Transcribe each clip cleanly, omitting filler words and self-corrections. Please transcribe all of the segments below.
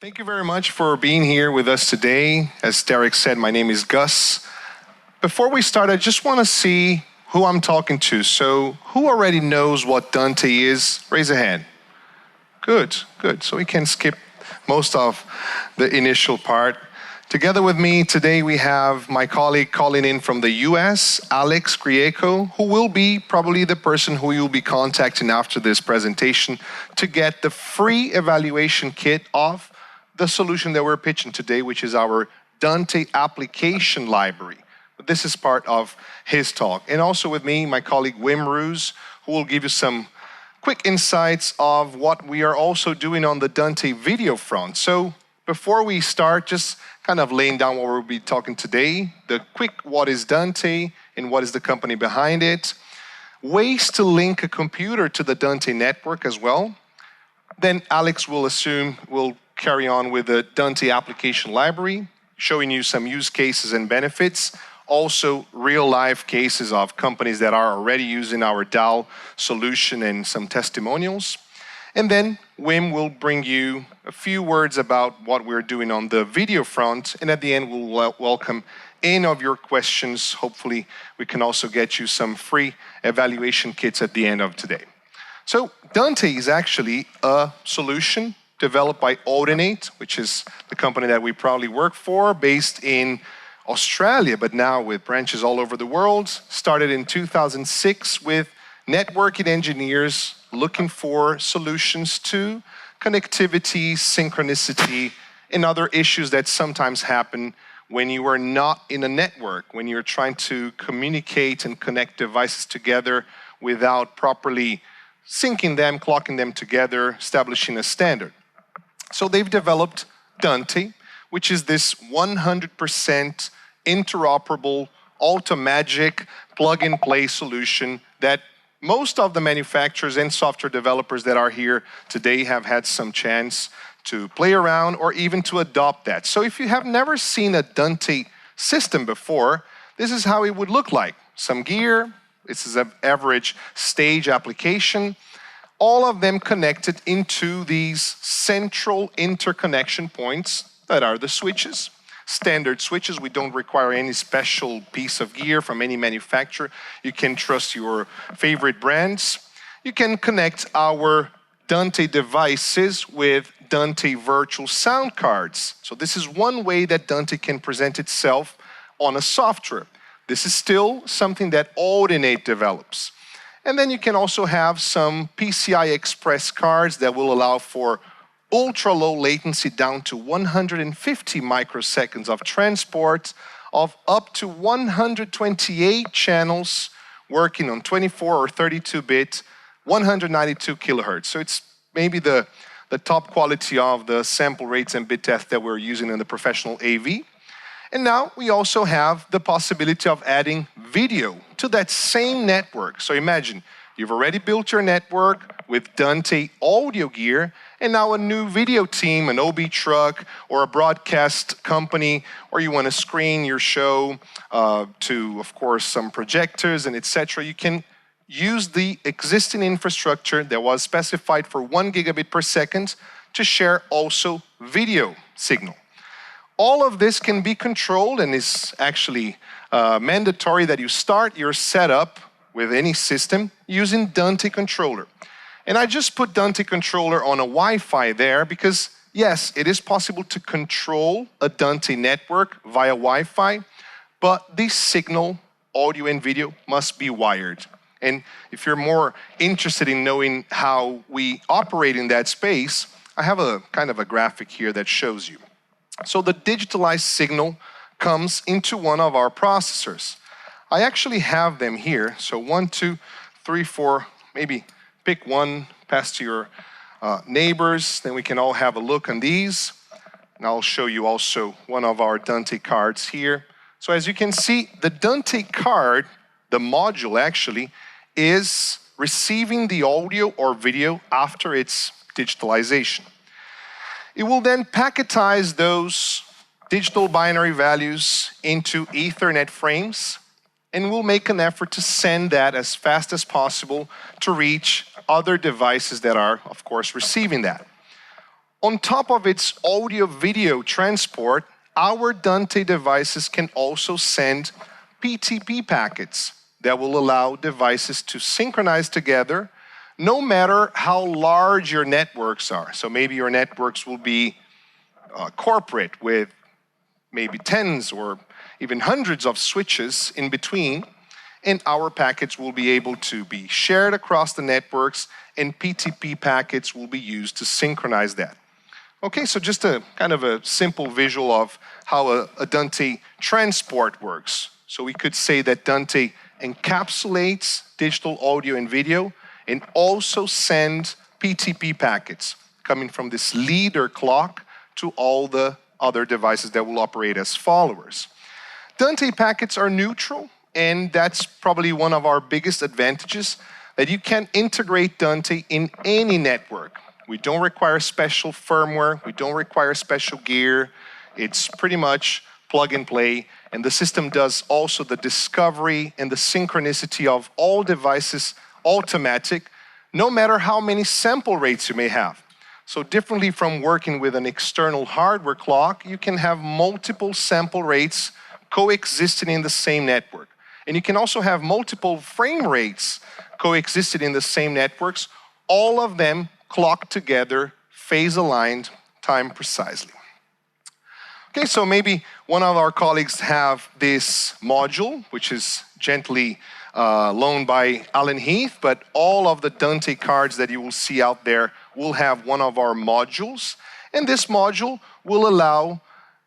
Thank you very much for being here with us today. As Derek said, my name is Gus. Before we start, I just want to see who I'm talking to. So who already knows what Dante is? Raise a hand. Good, good. So we can skip most of the initial part. Together with me today, we have my colleague calling in from the US, Alex Grieco, who will be probably the person who you'll be contacting after this presentation to get the free evaluation kit of the solution that we're pitching today, which is our Dante application library. This is part of his talk. And also with me, my colleague Wim Roos, who will give you some quick insights of what we are also doing on the Dante video front. So before we start, just kind of laying down what we'll be talking today, the quick what is Dante and what is the company behind it, ways to link a computer to the Dante network as well. Then Alex will carry on with the Dante application library, showing you some use cases and benefits, also real-life cases of companies that are already using our DAO solution and some testimonials. And then Wim will bring you a few words about what we're doing on the video front, and at the end we'll welcome any of your questions. Hopefully we can also get you some free evaluation kits at the end of today. So Dante is actually a solution developed by Audinate, which is the company that we proudly work for, based in Australia, but now with branches all over the world. Started in 2006 with networking engineers looking for solutions to connectivity, synchronicity, and other issues that sometimes happen when you are not in a network, when you're trying to communicate and connect devices together without properly syncing them, clocking them together, establishing a standard. So they've developed Dante, which is this 100% interoperable, automagic, plug-and-play solution that most of the manufacturers and software developers that are here today have had some chance to play around or even to adopt that. So if you have never seen a Dante system before, this is how it would look like. Some gear, this is an average stage application, all of them connected into these central interconnection points that are the switches. Standard switches, we don't require any special piece of gear from any manufacturer. You can trust your favorite brands. You can connect our Dante devices with Dante virtual sound cards. So this is one way that Dante can present itself on a software. This is still something that Audinate develops. And then you can also have some PCI Express cards that will allow for ultra-low latency down to 150 microseconds of transport of up to 128 channels working on 24 or 32-bit, 192 kilohertz. So it's maybe the top quality of the sample rates and bit depth that we're using in the professional AV. And now we also have the possibility of adding video to that same network. So imagine, you've already built your network with Dante audio gear, and now a new video team, an OB truck, or a broadcast company, or you want to screen your show to, of course, some projectors and etc. You can use the existing infrastructure that was specified for 1 gigabit per second to share also video signal. All of this can be controlled and is actually mandatory that you start your setup with any system using Dante controller. And I just put Dante controller on a Wi-Fi there because, yes, it is possible to control a Dante network via Wi-Fi, but the signal, audio and video, must be wired. And if you're more interested in knowing how we operate in that space, I have a kind of a graphic here that shows you. So the digitalized signal comes into one of our processors. I actually have them here. So 1, 2, 3, 4, maybe pick one, pass to your neighbors, then we can all have a look on these. And I'll show you also one of our Dante cards here. So as you can see, the Dante card, the module actually, is receiving the audio or video after its digitalization. It will then packetize those digital binary values into Ethernet frames, and we'll make an effort to send that as fast as possible to reach other devices that are, of course, receiving that. On top of its audio-video transport, our Dante devices can also send PTP packets that will allow devices to synchronize together no matter how large your networks are. So maybe your networks will be corporate with maybe tens or even hundreds of switches in between, and our packets will be able to be shared across the networks, and PTP packets will be used to synchronize that. Okay, so just a kind of a simple visual of how a Dante transport works. So we could say that Dante encapsulates digital audio and video and also send PTP packets coming from this leader clock to all the other devices that will operate as followers. Dante packets are neutral, and that's probably one of our biggest advantages, that you can integrate Dante in any network. We don't require special firmware, we don't require special gear. It's pretty much plug and play, and the system does also the discovery and the synchronicity of all devices automatic, no matter how many sample rates you may have. So differently from working with an external hardware clock, you can have multiple sample rates coexisting in the same network. And you can also have multiple frame rates coexisting in the same networks, all of them clocked together, phase aligned, time precisely. Okay, so maybe one of our colleagues have this module, which is gently loaned by Alan Heath, but all of the Dante cards that you will see out there will have one of our modules, and this module will allow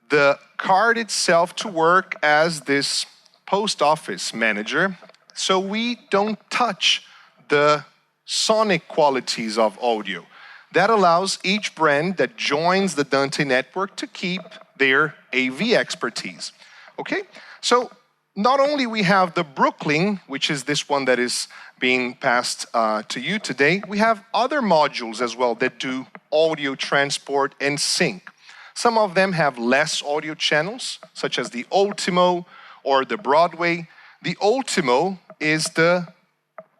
the card itself to work as this post office manager, so we don't touch the sonic qualities of audio. That allows each brand that joins the Dante network to keep their AV expertise. Okay, so not only we have the Brooklyn, which is this one that is being passed to you today, we have other modules as well that do audio transport and sync. Some of them have less audio channels, such as the Ultimo or the Broadway. The Ultimo is the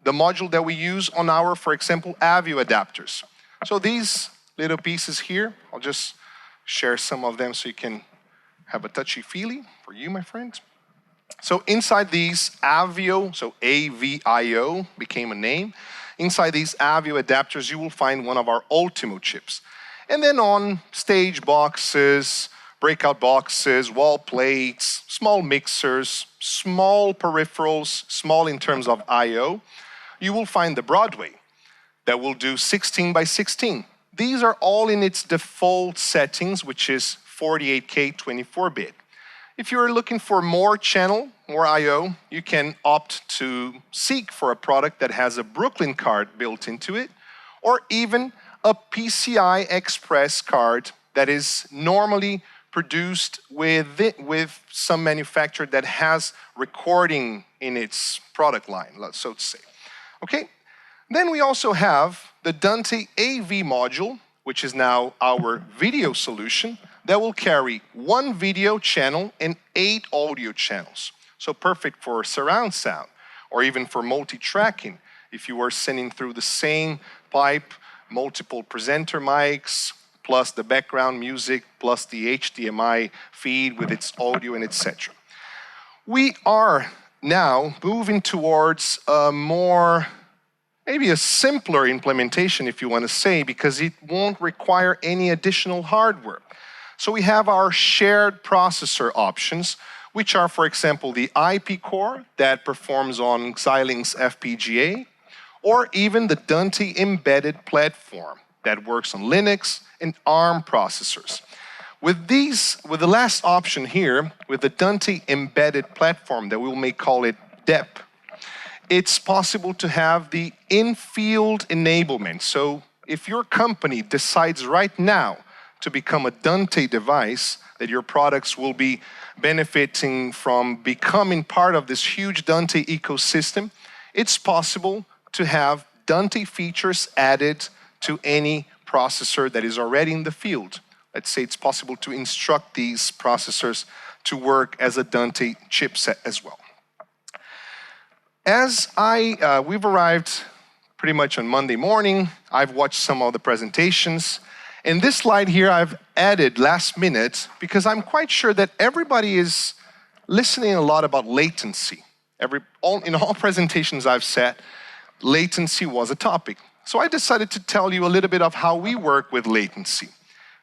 module that we use on our, for example, AVio adapters. So these little pieces here, I'll just share some of them so you can have a touchy-feely for you, my friend. So inside these AVio, so AVIO became a name, inside these AVio adapters you will find one of our Ultimo chips. And then on stage boxes, breakout boxes, wall plates, small mixers, small peripherals, small in terms of I/O, you will find the Broadway that will do 16 by 16. These are all in its default settings, which is 48K 24-bit. If you're looking for more channel, more I/O, you can opt to seek for a product that has a Brooklyn card built into it, or even a PCI Express card that is normally produced with some manufacturer that has recording in its product line, so to say. Okay, then we also have the Dante AV module, which is now our video solution, that will carry 1 video channel and 8 audio channels. So perfect for surround sound, or even for multi-tracking. If you are sending through the same pipe, multiple presenter mics, plus the background music, plus the HDMI feed with its audio and etc. We are now moving towards a more, maybe a simpler implementation, if you want to say, because it won't require any additional hardware. So we have our shared processor options, which are, for example, the IP core that performs on Xilinx FPGA, or even the Dante embedded platform that works on Linux and ARM processors. With the last option here, with the Dante embedded platform that we may call it DEP, it's possible to have the in-field enablement. So if your company decides right now to become a Dante device, that your products will be benefiting from becoming part of this huge Dante ecosystem, it's possible to have Dante features added to any processor that is already in the field. Let's say it's possible to instruct these processors to work as a Dante chipset as well. As we've arrived pretty much on Monday morning, I've watched some of the presentations, And this slide here I've added last minute because I'm quite sure that everybody is listening a lot about latency. In all presentations I've said, latency was a topic. So I decided to tell you a little bit of how we work with latency.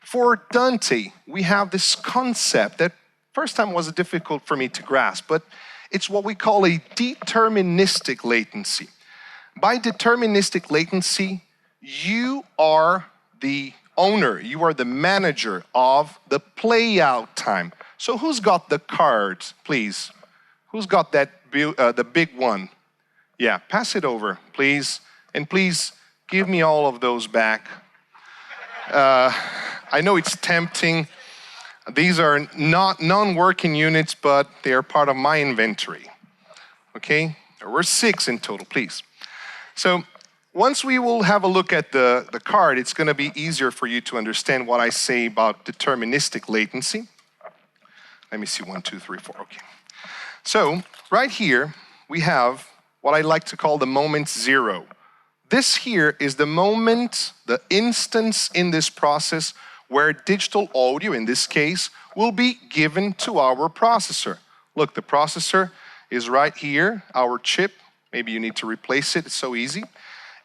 For Dante, we have this concept that first time was difficult for me to grasp, but it's what we call a deterministic latency. By deterministic latency, you are the owner, you are the manager of the play out time. So who's got the card, please? Who's got that the big one? Yeah, pass it over, please. And please give me all of those back. I know it's tempting. These are not non-working units, but they are part of my inventory. Okay? There were 6 in total, please. So once we will have a look at the card, it's going to be easier for you to understand what I say about deterministic latency. Let me see, 1, 2, 3, 4, okay. So right here, we have what I like to call the moment 0. This here is the moment, the instance in this process where digital audio, in this case, will be given to our processor. Look, the processor is right here, our chip. Maybe you need to replace it, it's so easy.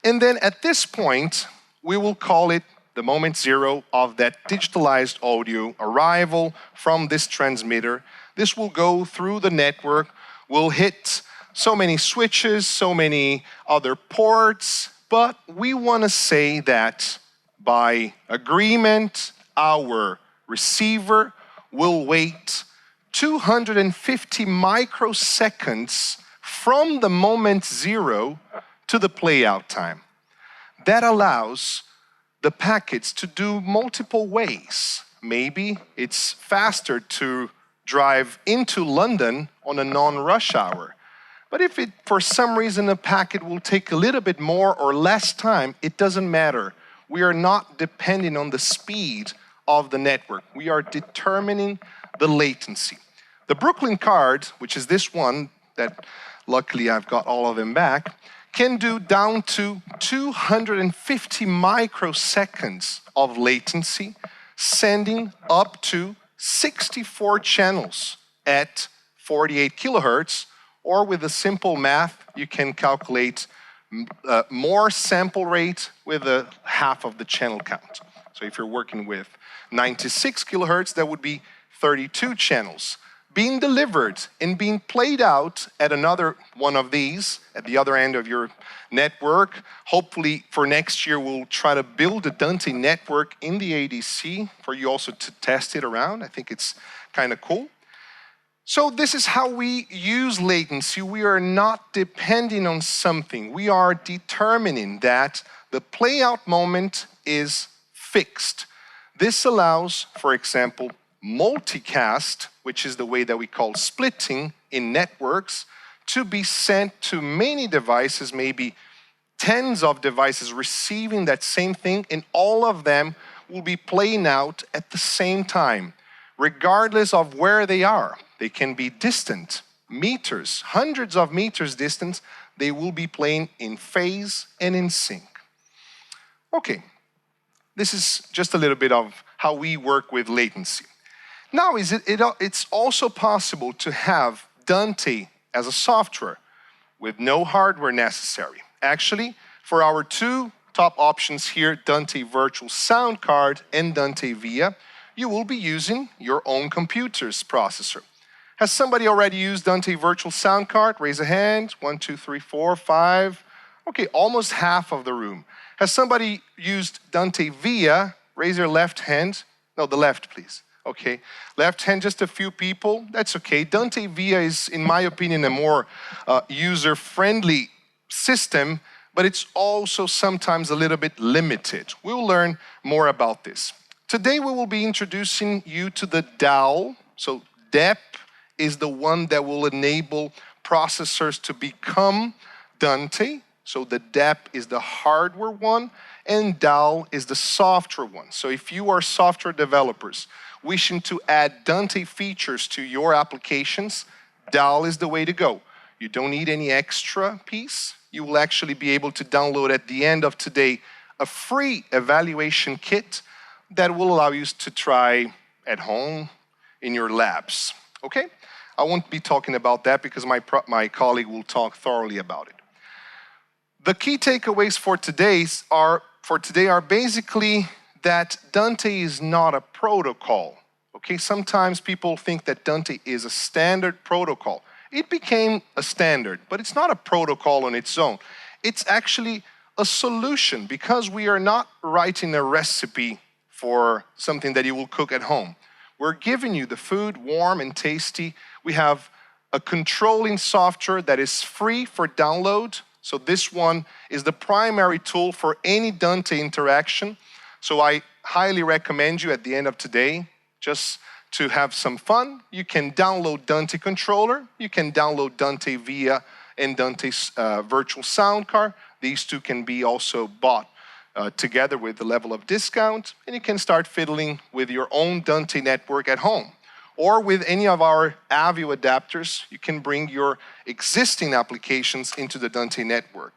And then at this point, we will call it the moment 0 of that digitalized audio arrival from this transmitter. This will go through the network, will hit so many switches, so many other ports, but we want to say that by agreement, our receiver will wait 250 microseconds from the moment 0 to the playout time. That allows the packets to do multiple ways. Maybe it's faster to drive into London on a non-rush hour. But if it, for some reason, a packet will take a little bit more or less time, it doesn't matter. We are not depending on the speed of the network. We are determining the latency. The Brooklyn card, which is this one that luckily I've got all of them back, can do down to 250 microseconds of latency, sending up to 64 channels at 48 kilohertz, or with a simple math, you can calculate more sample rate with a half of the channel count. So if you're working with 96 kilohertz, that would be 32 channels being delivered and being played out at another one of these at the other end of your network. Hopefully for next year, we'll try to build a Dante network in the ADC for you also to test it around. I think it's kind of cool. So this is how we use latency. We are not depending on something. We are determining that the playout moment is fixed. This allows, for example, multicast, which is the way that we call splitting in networks, to be sent to many devices, maybe tens of devices receiving that same thing, and all of them will be playing out at the same time, regardless of where they are. They can be distant, meters, hundreds of meters distant. They will be playing in phase and in sync. Okay, this is just a little bit of how we work with latency. Now, it's also possible to have Dante as a software with no hardware necessary. Actually, for our 2 top options here, Dante Virtual Soundcard and Dante Via, you will be using your own computer's processor. Has somebody already used Dante Virtual Soundcard? Raise a hand. 1, 2, 3, 4, 5. Okay, almost half of the room. Has somebody used Dante Via? Raise your left hand. No, the left, please. Okay, left hand, just a few people. That's okay. Dante Via is, in my opinion, a more user-friendly system, but it's also sometimes a little bit limited. We'll learn more about this. Today, we will be introducing you to the DAL. So DEP is the one that will enable processors to become Dante. So the DEP is the hardware one, and DAL is the software one. So if you are software developers wishing to add Dante features to your applications, DAL is the way to go. You don't need any extra piece. You will actually be able to download at the end of today a free evaluation kit that will allow you to try at home in your labs, okay? I won't be talking about that because my colleague will talk thoroughly about it. The key takeaways for today are basically that Dante is not a protocol, okay? Sometimes people think that Dante is a standard protocol. It became a standard, but it's not a protocol on its own. It's actually a solution because we are not writing a recipe for something that you will cook at home. We're giving you the food warm and tasty. We have a controlling software that is free for download. So this one is the primary tool for any Dante interaction. So I highly recommend you at the end of today, just to have some fun, you can download Dante Controller, you can download Dante Via and Dante's virtual Soundcard. These two can be also bought together with the level of discount, and you can start fiddling with your own Dante network at home. Or with any of our AVio adapters, you can bring your existing applications into the Dante network.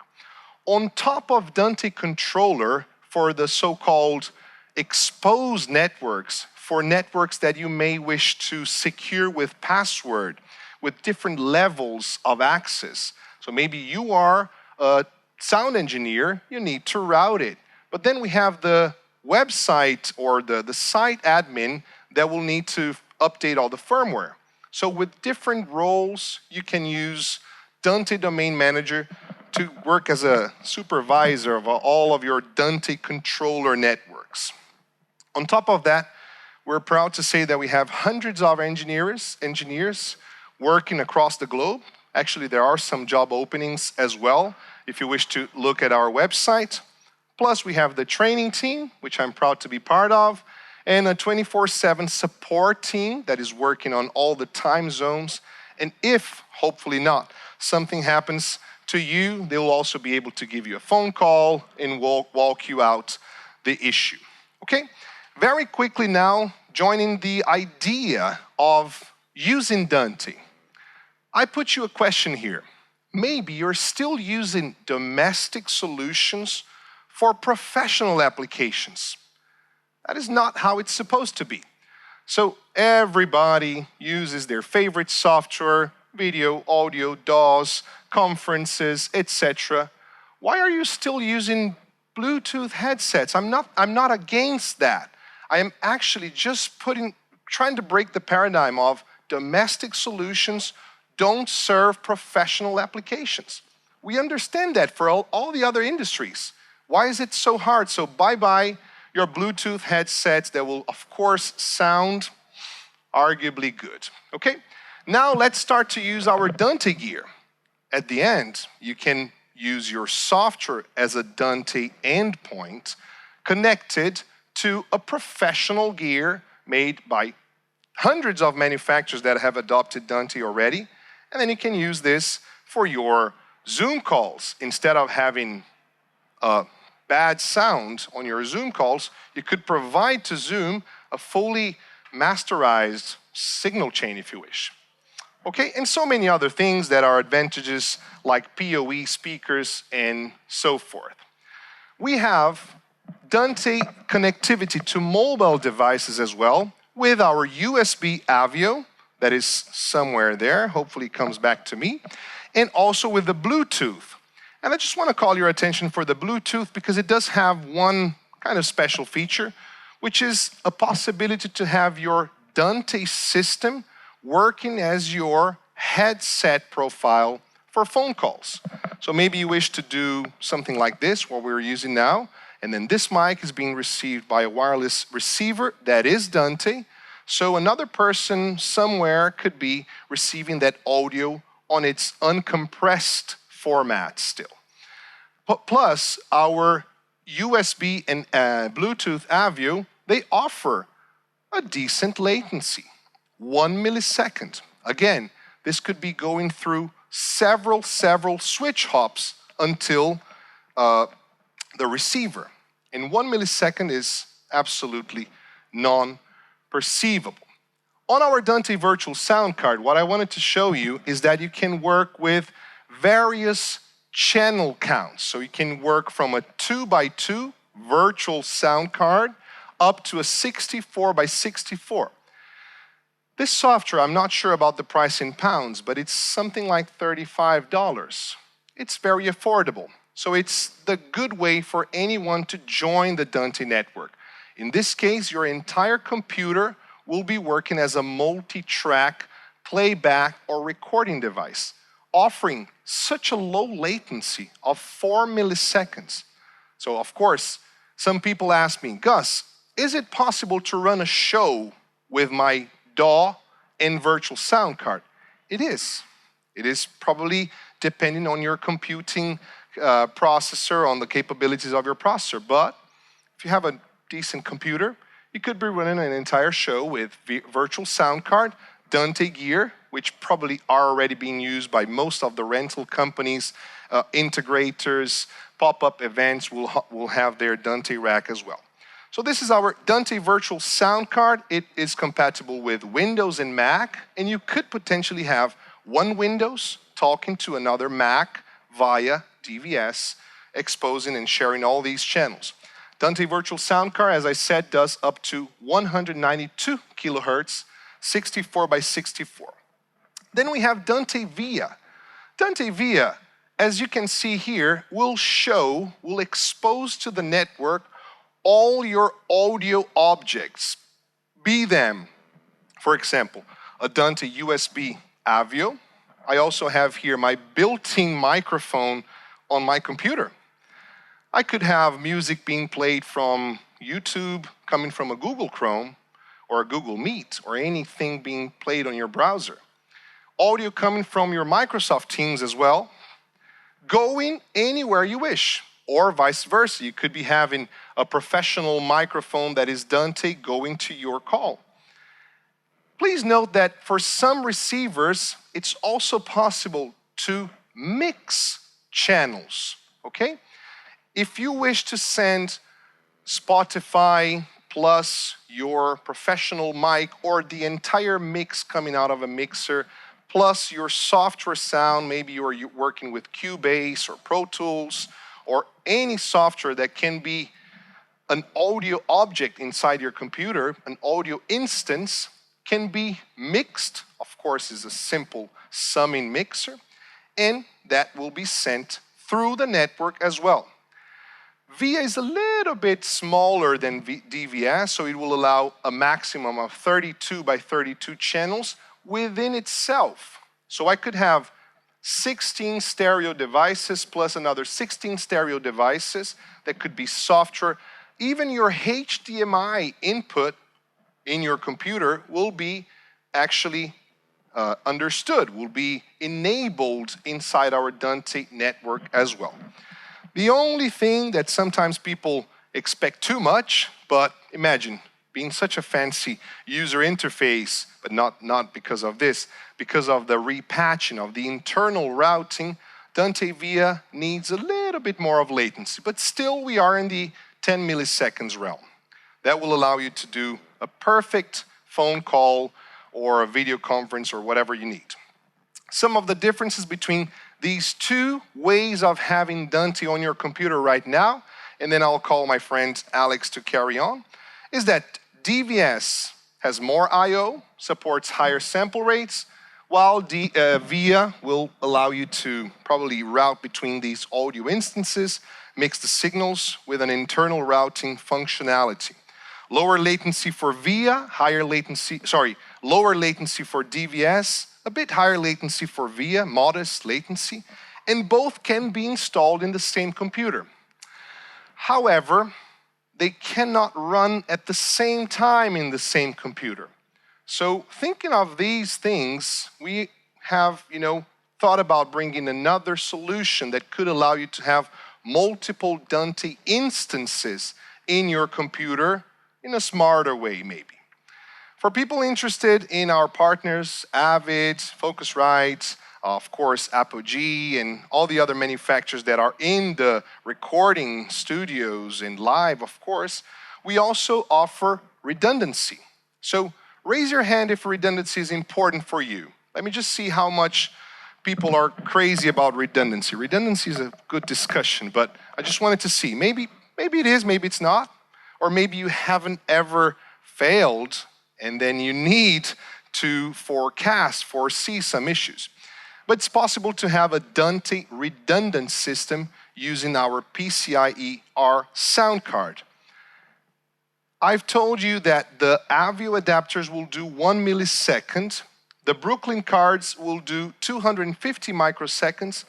On top of Dante Controller, for the so-called exposed networks, for networks that you may wish to secure with password, with different levels of access. So maybe you are a sound engineer, you need to route it. But then we have the website or the site admin that will need to update all the firmware. So with different roles, you can use Dante Domain Manager to work as a supervisor of all of your Dante Controller networks. On top of that, we're proud to say that we have hundreds of engineers working across the globe. Actually, there are some job openings as well, if you wish to look at our website. Plus, we have the training team, which I'm proud to be part of, and a 24/7 support team that is working on all the time zones. And if, hopefully not, something happens to you, they will also be able to give you a phone call and walk you out the issue. Okay? Very quickly now, joining the idea of using Dante. I put you a question here. Maybe you're still using domestic solutions for professional applications. That is not how it's supposed to be. So everybody uses their favorite software, video, audio, DAWs, conferences, etc. Why are you still using Bluetooth headsets? I'm not against that. I am actually just trying to break the paradigm of domestic solutions don't serve professional applications. We understand that for all the other industries. Why is it so hard? So bye-bye your Bluetooth headsets that will, of course, sound arguably good. Okay? Now let's start to use our Dante gear. At the end, you can use your software as a Dante endpoint connected to a professional gear made by hundreds of manufacturers that have adopted Dante already. And then you can use this for your Zoom calls. Instead of having bad sound on your Zoom calls, you could provide to Zoom a fully masterized signal chain, if you wish. Okay, and so many other things that are advantages like PoE speakers and so forth. We have Dante connectivity to mobile devices as well with our USB AVio, that is somewhere there, hopefully it comes back to me, and also with the Bluetooth. And I just want to call your attention for the Bluetooth because it does have one kind of special feature, which is a possibility to have your Dante system working as your headset profile for phone calls. So maybe you wish to do something like this, what we're using now, and then this mic is being received by a wireless receiver that is Dante. So another person somewhere could be receiving that audio on its uncompressed format still. Plus, our USB and Bluetooth AVio, they offer a decent latency, 1 millisecond. Again, this could be going through several switch hops until the receiver. And 1 millisecond is absolutely non-perceivable. On our Dante virtual sound card, what I wanted to show you is that you can work with various channel counts. So you can work from a 2x2 virtual sound card up to a 64 by 64. This software, I'm not sure about the price in pounds, but it's something like $35. It's very affordable. So it's the good way for anyone to join the Dante network. In this case, your entire computer will be working as a multi-track playback or recording device, offering such a low latency of 4 milliseconds. So of course, some people ask me, Gus, is it possible to run a show with my DAW and virtual sound card? It is. It is probably depending on your computing processor, on the capabilities of your processor. But if you have a decent computer, you could be running an entire show with virtual sound card, Dante gear, which probably are already being used by most of the rental companies, integrators, pop-up events will have their Dante rack as well. So this is our Dante virtual sound card. It is compatible with Windows and Mac, and you could potentially have one Windows talking to another Mac via DVS, exposing and sharing all these channels. Dante virtual sound card, as I said, does up to 192 kilohertz, 64 by 64. Then we have Dante Via. Dante Via, as you can see here, will expose to the network all your audio objects, be them, for example, a Dante USB AVio. I also have here my built-in microphone on my computer. I could have music being played from YouTube, coming from a Google Chrome, or a Google Meet, or anything being played on your browser. Audio coming from your Microsoft Teams as well, going anywhere you wish, or vice versa. You could be having a professional microphone that is Dante going to your call. Please note that for some receivers, it's also possible to mix channels, okay? If you wish to send Spotify plus your professional mic or the entire mix coming out of a mixer plus your software sound, maybe you're working with Cubase or Pro Tools or any software that can be an audio object inside your computer, an audio instance can be mixed, of course is a simple summing mixer, and that will be sent through the network as well. Via is a little bit smaller than DVS, so it will allow a maximum of 32 by 32 channels within itself. So I could have 16 stereo devices plus another 16 stereo devices that could be software. Even your HDMI input in your computer will be actually understood, will be enabled inside our Dante network as well. The only thing that sometimes people expect too much, but imagine being such a fancy user interface, but not because of this, because of the repatching of the internal routing, Dante Via needs a little bit more of latency, but still we are in the 10 milliseconds realm. That will allow you to do a perfect phone call or a video conference or whatever you need. Some of the differences between these two ways of having Dante on your computer right now, and then I'll call my friend Alex to carry on, is that DVS has more I/O, supports higher sample rates, while Via will allow you to probably route between these audio instances, mix the signals with an internal routing functionality. Lower latency for Via, lower latency for DVS, a bit higher latency for Via, modest latency, and both can be installed in the same computer. However, they cannot run at the same time in the same computer. So thinking of these things, we have, thought about bringing another solution that could allow you to have multiple Dante instances in your computer in a smarter way, maybe. For people interested in our partners, Avid, Focusrite, of course, Apogee, and all the other manufacturers that are in the recording studios and live, of course, we also offer redundancy. So raise your hand if redundancy is important for you. Let me just see how much people are crazy about redundancy. Redundancy is a good discussion, but I just wanted to see. Maybe it is, maybe it's not. or maybe you haven't ever failed and then you need to foresee some issues. But it's possible to have a Dante redundant system using our PCIe Soundcard. I've told you that the AVio adapters will do 1 millisecond, the Brooklyn cards will do 250 microseconds,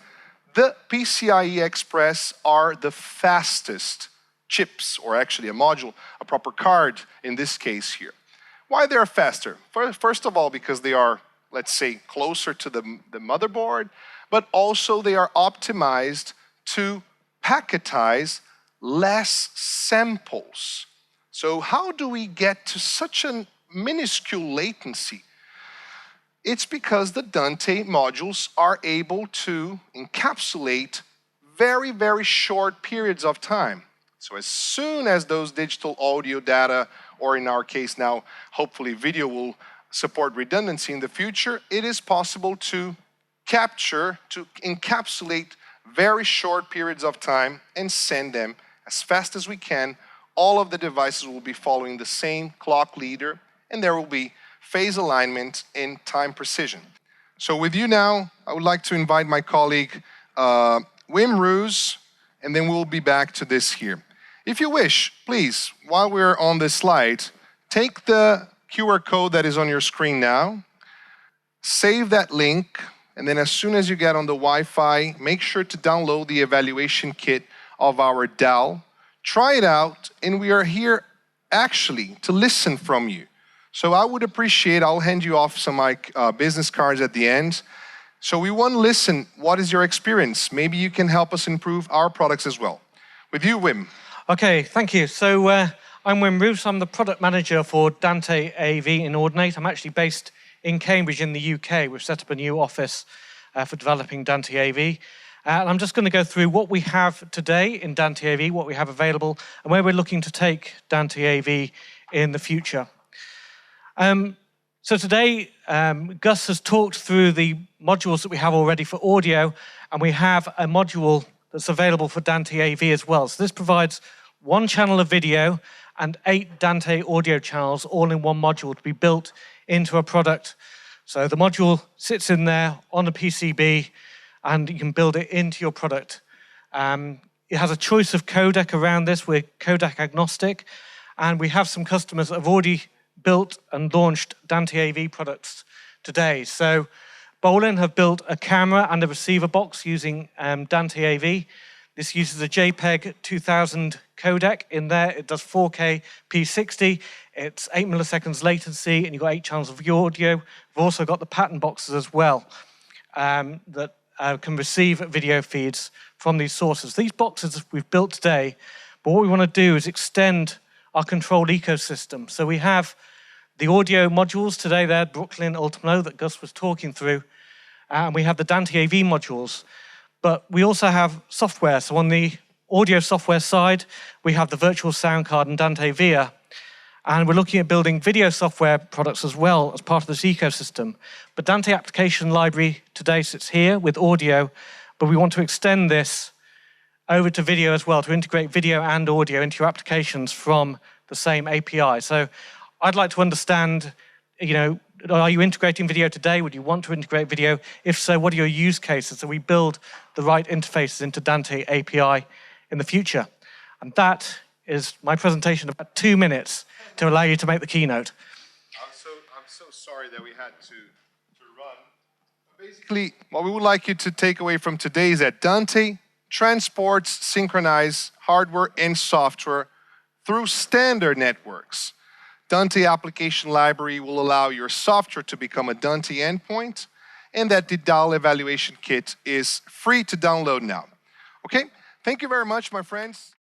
the PCIe Express are the fastest chips, or actually a module, a proper card in this case here. Why they are faster? First of all, because they are, let's say, closer to the motherboard, but also they are optimized to packetize less samples. So how do we get to such a minuscule latency? It's because the Dante modules are able to encapsulate very, very short periods of time. So as soon as those digital audio data, or in our case now, hopefully video will support redundancy in the future, it is possible to capture, to encapsulate very short periods of time and send them as fast as we can. All of the devices will be following the same clock leader, and there will be phase alignment and time precision. So with you now, I would like to invite my colleague Wim Roos, and then we'll be back to this here. If you wish, please, while we're on this slide, take the QR code that is on your screen now, save that link, and then as soon as you get on the Wi-Fi, make sure to download the evaluation kit of our DAL. Try it out, and we are here actually to listen from you. So I would appreciate, I'll hand you off some business cards at the end. So we want to listen, what is your experience? Maybe you can help us improve our products as well. With you, Wim. Okay, thank you. So I'm Wim Roos. I'm the product manager for Dante AV in Audinate. I'm actually based in Cambridge in the UK. We've set up a new office for developing Dante AV. And I'm just going to go through what we have today in Dante AV, what we have available, and where we're looking to take Dante AV in the future. So today, Gus has talked through the modules that we have already for audio, and we have a module that's available for Dante AV as well. So this provides one channel of video and 8 Dante audio channels all in one module to be built into a product. So the module sits in there on a PCB, and you can build it into your product. It has a choice of codec around this. We're codec agnostic, and we have some customers that have already built and launched Dante AV products today. So Bolin have built a camera and a receiver box using Dante AV. This uses a JPEG 2000 codec in there. It does 4K P60. It's 8 milliseconds latency, and you've got 8 channels of audio. We've also got the pattern boxes as well that can receive video feeds from these sources. These boxes we've built today, but what we want to do is extend our control ecosystem. So we have the audio modules today there, Brooklyn, Ultimo, that Gus was talking through, and we have the Dante AV modules. But we also have software. So on the audio software side, we have the virtual Soundcard and Dante Via. And we're looking at building video software products as well as part of this ecosystem. But Dante Application Library today sits here with audio, but we want to extend this over to video as well, to integrate video and audio into your applications from the same API. So I'd like to understand, are you integrating video today? Would you want to integrate video? If so, what are your use cases so we build the right interfaces into Dante API in the future? And that is my presentation of about 2 minutes to allow you to make the keynote. I'm so sorry that we had to run. Basically, what we would like you to take away from today is that Dante transports synchronized hardware and software through standard networks. Dante Application Library will allow your software to become a Dante endpoint, and that the DAL evaluation kit is free to download now. Okay, thank you very much, my friends.